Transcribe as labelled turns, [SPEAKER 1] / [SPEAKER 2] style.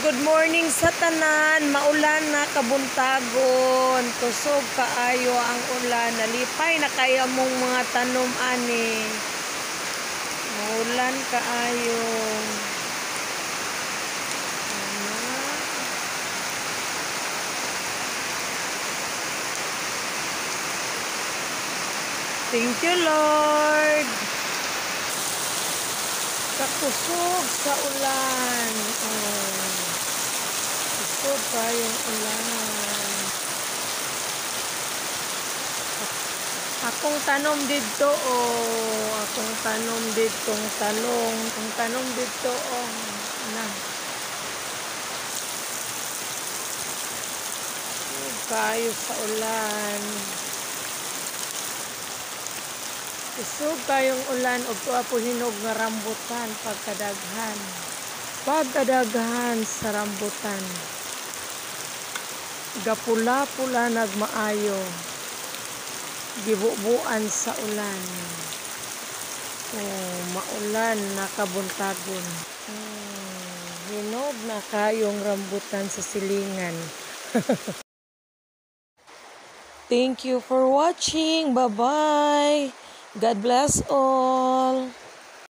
[SPEAKER 1] Good morning sa tanan, maulan na kabuntagon, tusog kaayo ang ulan, nalipay na kaya mong mga tanom ani. Maulan kaayo. Thank you, Lord. Kakusog sa ulan. Kusog kayong ulan. Akong tanom dito, akong tanom ditong talong. Akong tanom dito, na. Kusog kayo sa ulan. Kusog kayong ulan o po hinog nga rambutan pagkadaghan. Pagkadaghan sa rambutan. Gapula-pula nagmaayo. Gibubuan sa ulan. Maulan nakabuntagon. Hinog na kayong rambutan sa silingan. Thank you for watching. Bye-bye. God bless all.